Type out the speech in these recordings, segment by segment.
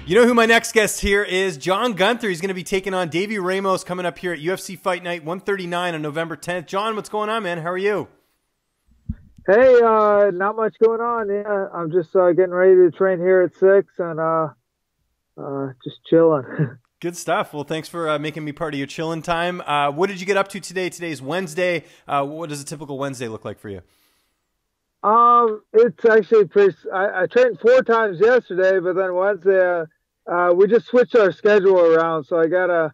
You know who my next guest here is? John Gunther. He's going to be taking on Davi Ramos coming up here at UFC Fight Night 139 on November 10th. John, what's going on, man? How are you? Hey, not much going on. Yeah, I'm just getting ready to train here at 6 and just chilling. Good stuff. Well, thanks for making me part of your chilling time. What did you get up to today? Today's Wednesday. What does a typical Wednesday look like for you? It's actually pretty. I trained 4 times yesterday, but then Wednesday, we just switched our schedule around, so I gotta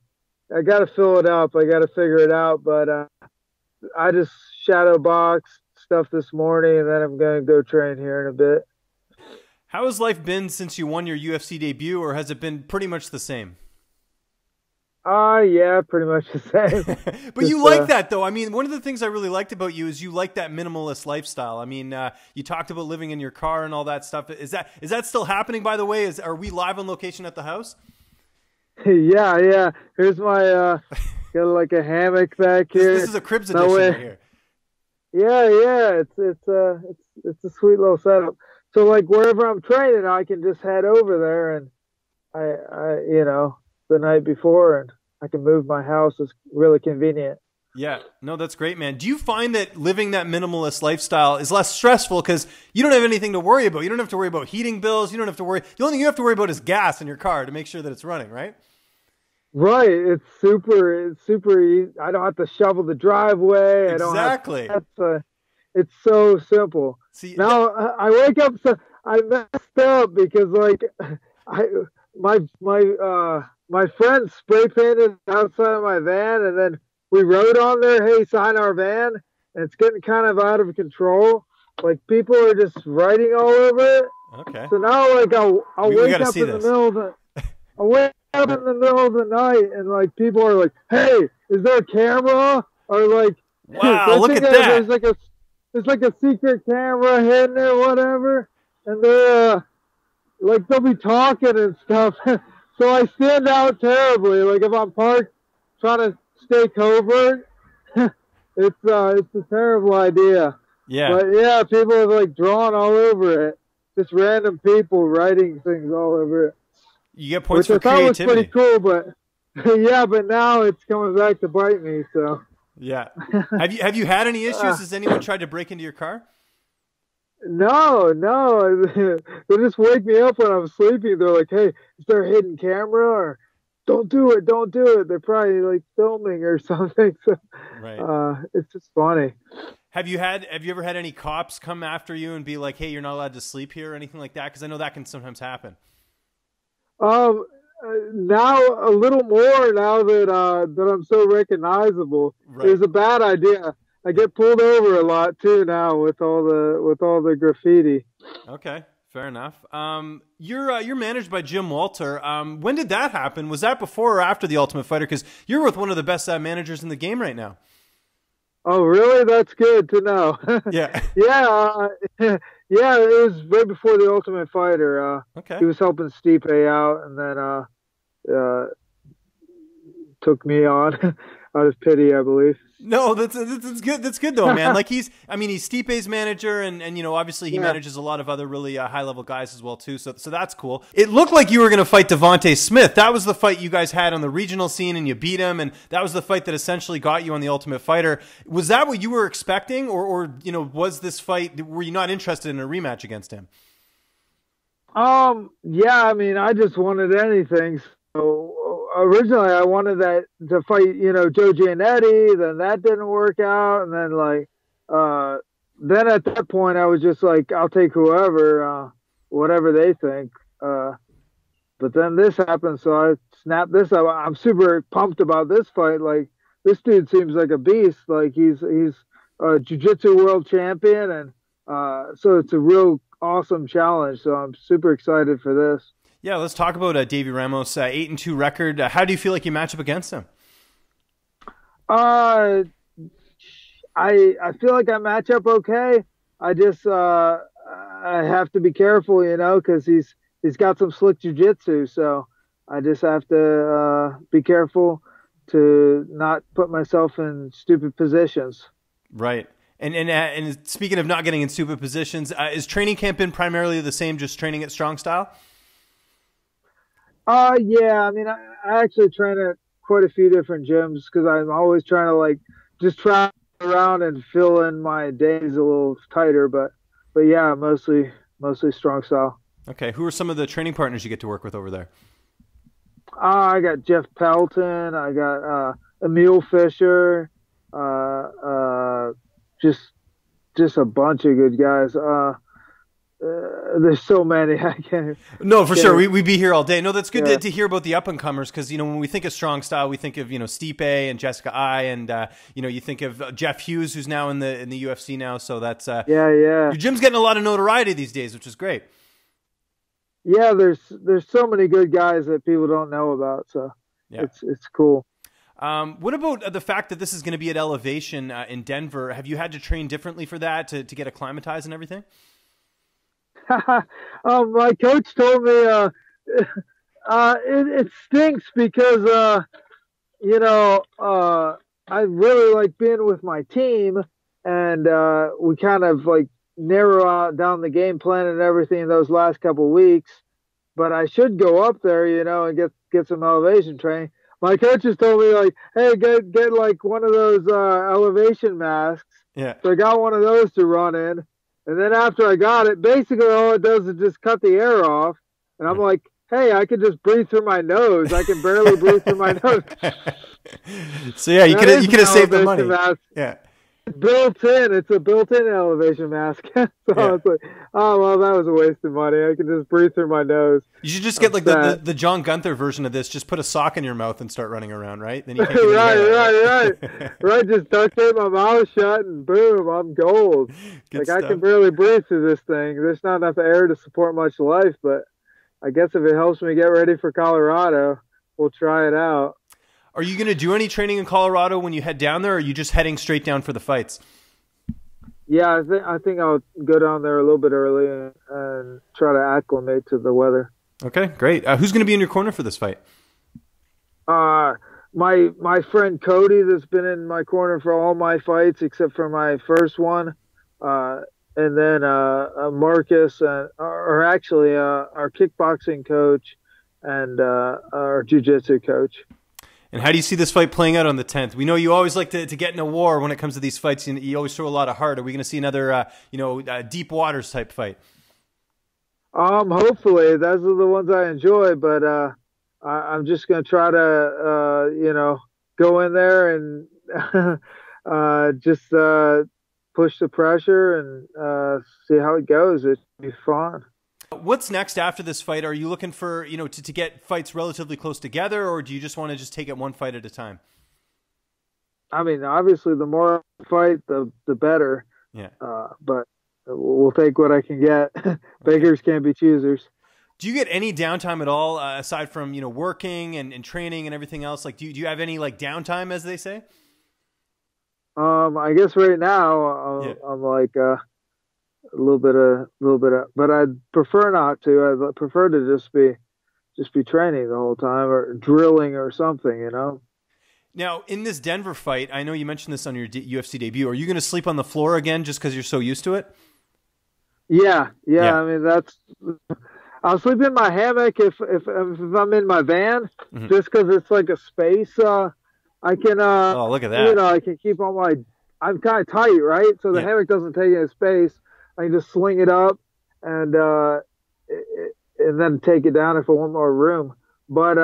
fill it up. I gotta figure it out. But I just shadow box stuff this morning, and then I'm gonna go train here in a bit. How has life been since you won your UFC debut, or has it been pretty much the same? Yeah, pretty much the same. But you like that, though. I mean, one of the things I really liked about you is you like that minimalist lifestyle. I mean, you talked about living in your car and all that stuff. Is that still happening, by the way? Are we live on location at the house? Yeah. Here's my got like a hammock back here. This is a Cribs edition right here. Yeah. It's a sweet little setup. So like wherever I'm training, I can just head over there, and I the night before, and I can move my house. Is really convenient. Yeah, no, that's great, man. Do you find that living that minimalist lifestyle is less stressful because you don't have anything to worry about? You don't have to worry about heating bills. You don't have to worry. The only thing you have to worry about is gas in your car to make sure that it's running, right? Right. It's super easy. I don't have to shovel the driveway. Exactly. It's so simple. See, now I wake up, so I messed up because like my friend spray painted outside of my van, and then we wrote on there, "Hey, sign our van," and it's getting kind of out of control. Like people are just writing all over it. Okay. So now, like I'll wake up in the middle of the, I'll wake up in the middle of the night, and like people are like, "Hey, is there a camera?" Or like, "Wow, look at that!" There's like a secret camera hidden or whatever, and they're like they'll be talking and stuff. So I stand out terribly. Like if I'm parked trying to stay covert, it's a terrible idea. Yeah. But yeah, people have like drawn all over it. Just random people writing things all over it. You get points for creativity. Which I thought was pretty cool, but yeah, but now it's coming back to bite me. So yeah. Have you had any issues? Has anyone tried to break into your car? No. They just wake me up when I'm sleeping. They're like, "Hey, is there a hidden camera?" Or don't do it. They're probably like filming or something. So, right. It's just funny. Have you ever had any cops come after you and be like, "Hey, you're not allowed to sleep here," or anything like that? Because I know that can sometimes happen. Now a little more now that I'm so recognizable. Right. It was a bad idea. I get pulled over a lot too now with all the graffiti. Okay, fair enough. You're managed by Jim Walter. When did that happen? Was that before or after the Ultimate Fighter? Because you're with one of the best managers in the game right now. Oh, really? That's good to know. Yeah. Yeah, it was right before the Ultimate Fighter. Okay. He was helping Stipe out, and then took me on out of pity, I believe. No, that's good. That's good though, man. Like he's Stipe's manager, and obviously he manages a lot of other really high level guys as well too. So that's cool. It looked like you were going to fight Devontae Smith. That was the fight you guys had on the regional scene, and you beat him, and that was the fight that essentially got you on the Ultimate Fighter. Was that what you were expecting, or was this fight? Were you not interested in a rematch against him? Yeah, I mean, I just wanted anything. So originally I wanted to fight, Joe Giannetti, then that didn't work out. And then then at that point I was just like, I'll take whoever, whatever they think. But then this happened. So I snapped this up. I'm super pumped about this fight. Like this dude seems like a beast. Like he's a jiu-jitsu world champion. And, so it's a real awesome challenge. So I'm super excited for this. Yeah, let's talk about Davi Ramos, 8-2 record. How do you feel like you match up against him? I feel like I match up okay. I just I have to be careful, because he's got some slick jiu-jitsu. So I just have to be careful to not put myself in stupid positions. Right. And speaking of not getting in stupid positions, is training camp been primarily the same, just training at strong style? Yeah. I mean, I actually train at quite a few different gyms because I'm always trying to like just travel around and fill in my days a little tighter. But yeah, mostly strong style. Okay, who are some of the training partners you get to work with over there? I got Jeff Pelton. I got Emil Fisher. Uh, just just a bunch of good guys. There's so many. I No, for sure. can't. We'd be here all day. No, that's good Yeah, to hear about the up and comers because, when we think of strong style, we think of, Stipe and Jessica I and, you think of Jeff Hughes, who's now in the UFC now. So that's, yeah. your gym's getting a lot of notoriety these days, which is great. Yeah, there's so many good guys that people don't know about. So Yeah. it's cool. What about the fact that this is going to be at Elevation in Denver? Have you had to train differently for that to get acclimatized and everything? My coach told me it stinks because you know I really like being with my team, and we kind of like narrow out down the game plan and everything those last couple weeks. But I should go up there, and get some elevation training. My coaches told me like, hey, get like one of those elevation masks. Yeah. So I got one of those to run in. And then after I got it, basically all it does is just cut the air off. And I'm like, hey, I can just breathe through my nose. I can barely breathe through my nose. So yeah, you That could is you could an have saved the elevation money. mask. Yeah. It's built in. It's a built-in elevation mask. So Yeah. it's like, oh well, that was a waste of money. I can just breathe through my nose. You should just I'm get like set. the John Gunther version of this. Just put a sock in your mouth and start running around, right? Then you can't get any Right, air, right. right? Right, just duct tape my mouth shut and boom, I'm gold. Good Like I stuff. can barely breathe through this thing. There's not enough air to support much life, but I guess if it helps me get ready for Colorado, we'll try it out. Are you going to do any training in Colorado when you head down there, or are you just heading straight down for the fights? Yeah, I think I'll go down there a little bit early and try to acclimate to the weather. Okay, great. Who's going to be in your corner for this fight? Uh my friend Cody that's been in my corner for all my fights except for my first one. Uh and then Marcus or actually our kickboxing coach and our jiu-jitsu coach. And how do you see this fight playing out on the 10th? We know you always like to get in a war when it comes to these fights. You always throw a lot of heart. Are we going to see another, deep waters type fight? Hopefully those are the ones I enjoy, but I'm just gonna try to go in there and just push the pressure and see how it goes. It'll be fun. What's next after this fight? Are you looking for, to get fights relatively close together, or do you just want to just take it one fight at a time? I mean, obviously, the more I fight, the better. Yeah. But we'll take what I can get. Beggars can't be choosers. Do you get any downtime at all aside from, working and training and everything else? Like, do you have any like downtime, as they say? I guess right now Yeah. I'm like a little bit of, but I'd prefer not to. I'd prefer to just be training the whole time or drilling or something. Now, in this Denver fight, I know you mentioned this on your UFC debut. Are you going to sleep on the floor again just because you're so used to it? Yeah. Yeah. I mean, I'll sleep in my hammock if I'm in my van, Mhm. just because it's like a space. I can Oh, look at that. I can keep all my. I'm kind of tight, right? So the Yeah. hammock doesn't take any space. I can just sling it up and and then take it down if I want more room. But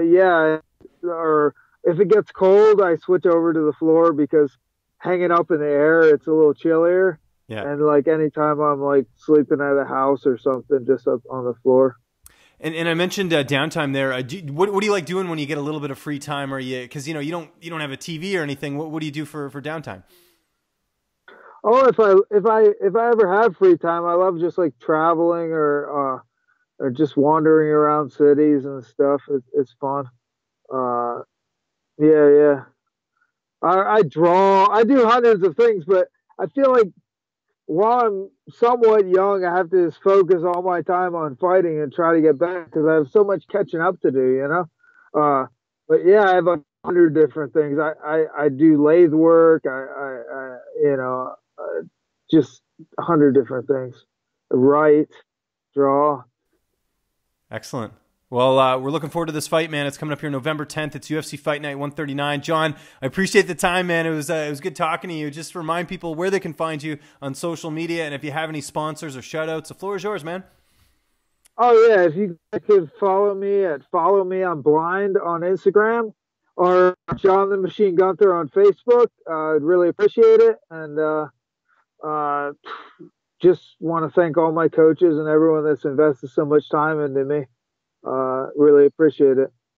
yeah, or if it gets cold, I switch over to the floor because hanging up in the air, it's a little chillier. Yeah. And like anytime I'm like sleeping at a house or something, just up on the floor. And I mentioned downtime there. What do you like doing when you get a little bit of free time? Or because you don't have a TV or anything. What do you do for downtime? Oh, if I ever have free time, I love just like traveling or just wandering around cities and stuff. It's fun. Uh, yeah. I draw. I do hundreds of things, but I feel like while I'm somewhat young, I have to just focus all my time on fighting and try to get back because I have so much catching up to do. But yeah, I have 100 different things. I do lathe work. Just 100 different things. Write, draw. Excellent. Well, we're looking forward to this fight, man. It's coming up here November 10th. It's UFC Fight Night 139. John, I appreciate the time, man. It was good talking to you. Just remind people where they can find you on social media, and if you have any sponsors or shout-outs, the floor is yours, man. Oh yeah, if you could follow me on Blind on Instagram or John the Machine Gunther on Facebook, I'd really appreciate it. And uh, just want to thank all my coaches and everyone that's invested so much time into me. Really appreciate it.